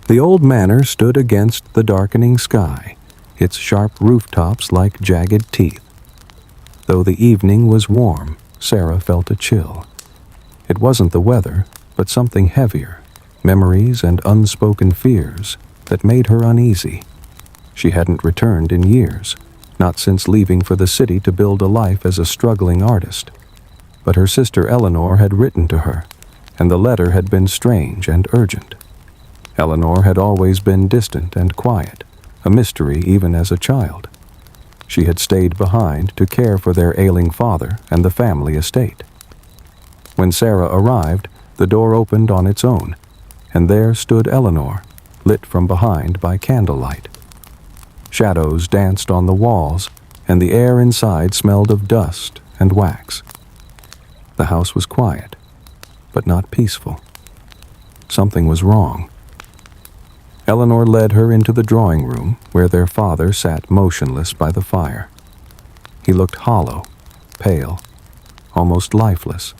The old manor stood against the darkening sky, its sharp rooftops like jagged teeth. Though the evening was warm, Sarah felt a chill. It wasn't the weather, but something heavier, memories and unspoken fears, that made her uneasy. She hadn't returned in years, not since leaving for the city to build a life as a struggling artist. But her sister Eleanor had written to her, and the letter had been strange and urgent. Eleanor had always been distant and quiet, a mystery even as a child. She had stayed behind to care for their ailing father and the family estate. When Sarah arrived, the door opened on its own, and there stood Eleanor, lit from behind by candlelight. Shadows danced on the walls, and the air inside smelled of dust and wax. The house was quiet, but not peaceful. Something was wrong. Eleanor led her into the drawing room, where their father sat motionless by the fire. He looked hollow, pale, almost lifeless.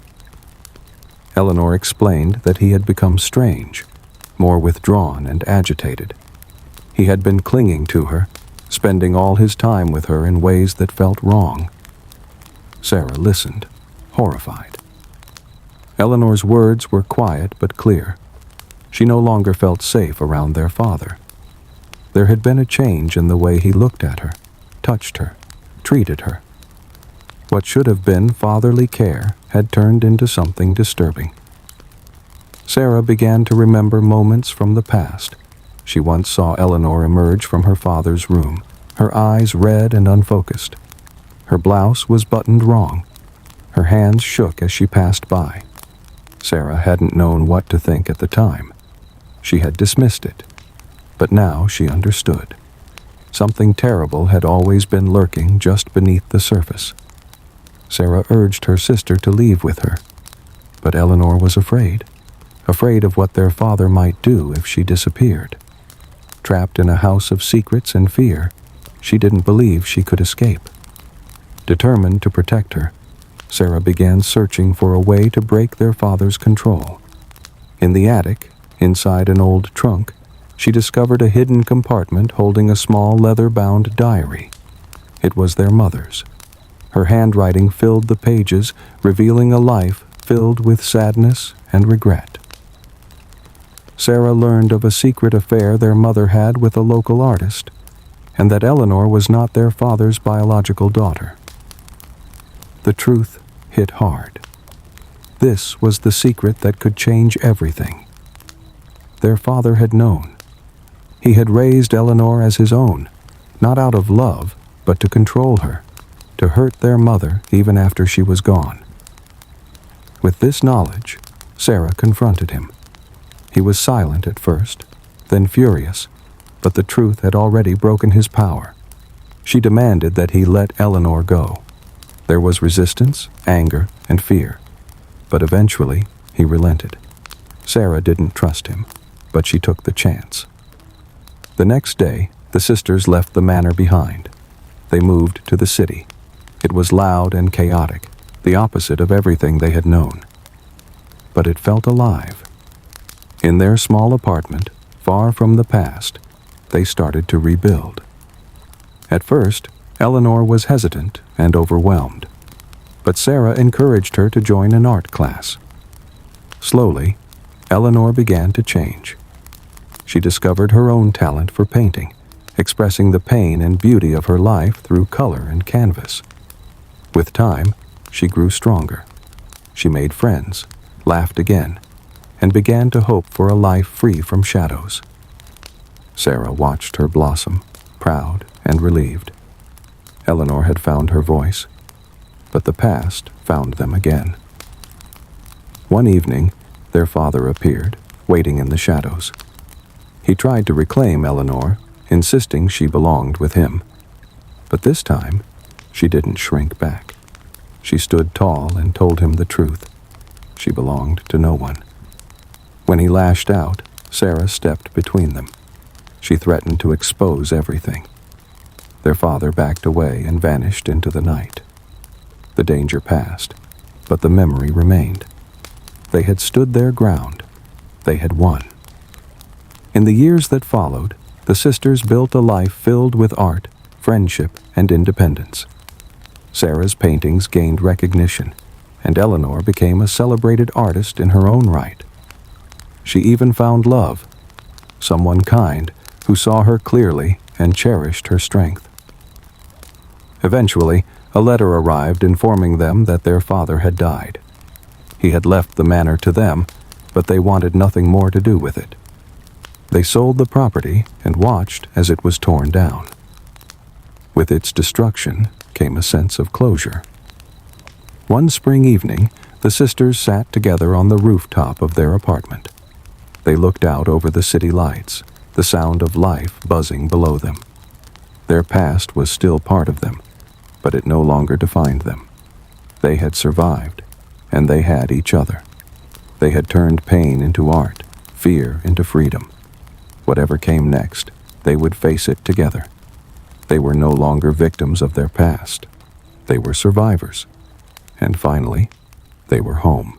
Eleanor explained that he had become strange, more withdrawn and agitated. He had been clinging to her, spending all his time with her in ways that felt wrong. Sarah listened, horrified. Eleanor's words were quiet but clear. She no longer felt safe around their father. There had been a change in the way he looked at her, touched her, treated her. What should have been fatherly care had turned into something disturbing. Sarah began to remember moments from the past. She once saw Eleanor emerge from her father's room, her eyes red and unfocused. Her blouse was buttoned wrong. Her hands shook as she passed by. Sarah hadn't known what to think at the time. She had dismissed it, but now she understood. Something terrible had always been lurking just beneath the surface. Sarah urged her sister to leave with her, but Eleanor was afraid of what their father might do if she disappeared. Trapped in a house of secrets and fear, she didn't believe she could escape. Determined to protect her, Sarah began searching for a way to break their father's control. In the attic, inside an old trunk, she discovered a hidden compartment holding a small leather-bound diary. It was their mother's. Her handwriting filled the pages, revealing a life filled with sadness and regret. Sarah learned of a secret affair their mother had with a local artist, and that Eleanor was not their father's biological daughter. The truth hit hard. This was the secret that could change everything. Their father had known. He had raised Eleanor as his own, not out of love, but to control her, to hurt their mother even after she was gone. With this knowledge, Sarah confronted him. He was silent at first, then furious, but the truth had already broken his power. She demanded that he let Eleanor go. There was resistance, anger, and fear, but eventually he relented. Sarah didn't trust him, but she took the chance. The next day, the sisters left the manor behind. They moved to the city. It was loud and chaotic, the opposite of everything they had known. But it felt alive. In their small apartment, far from the past, they started to rebuild. At first, Eleanor was hesitant and overwhelmed, but Sarah encouraged her to join an art class. Slowly, Eleanor began to change. She discovered her own talent for painting, expressing the pain and beauty of her life through color and canvas. With time, she grew stronger. She made friends, laughed again, and began to hope for a life free from shadows. Sarah watched her blossom, proud and relieved. Eleanor had found her voice, but the past found them again. One evening, their father appeared, waiting in the shadows. He tried to reclaim Eleanor, insisting she belonged with him. But this time, she didn't shrink back. She stood tall and told him the truth. She belonged to no one. When he lashed out, Sarah stepped between them. She threatened to expose everything. Their father backed away and vanished into the night. The danger passed, but the memory remained. They had stood their ground. They had won. In the years that followed, the sisters built a life filled with art, friendship, and independence. Sarah's paintings gained recognition, and Eleanor became a celebrated artist in her own right. She even found love, someone kind who saw her clearly and cherished her strength. Eventually, a letter arrived informing them that their father had died. He had left the manor to them, but they wanted nothing more to do with it. They sold the property and watched as it was torn down. With its destruction came a sense of closure. One spring evening, the sisters sat together on the rooftop of their apartment. They looked out over the city lights, the sound of life buzzing below them. Their past was still part of them, but it no longer defined them. They had survived, and they had each other. They had turned pain into art, fear into freedom. Whatever came next, they would face it together. They were no longer victims of their past. They were survivors. And finally, they were home.